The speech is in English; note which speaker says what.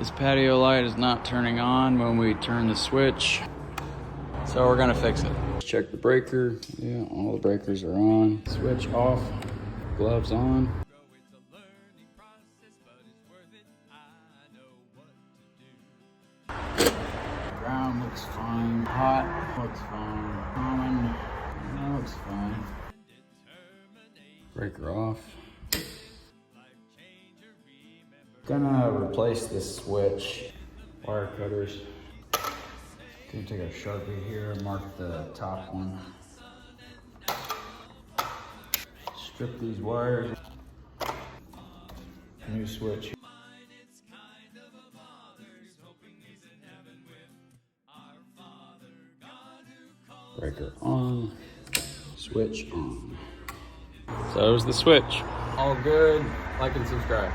Speaker 1: This patio light is not turning on when we turn the switch, so we're gonna fix it. Check the breaker. Yeah, all the breakers are on. Switch off, gloves on. Ground looks fine. Hot looks fine. Common looks fine. Breaker off. Gonna replace this switch. Wire cutters. Gonna take a Sharpie here and mark the top one. Strip these wires. New switch. Breaker on. Switch on. So there's the switch. All good. Like and subscribe.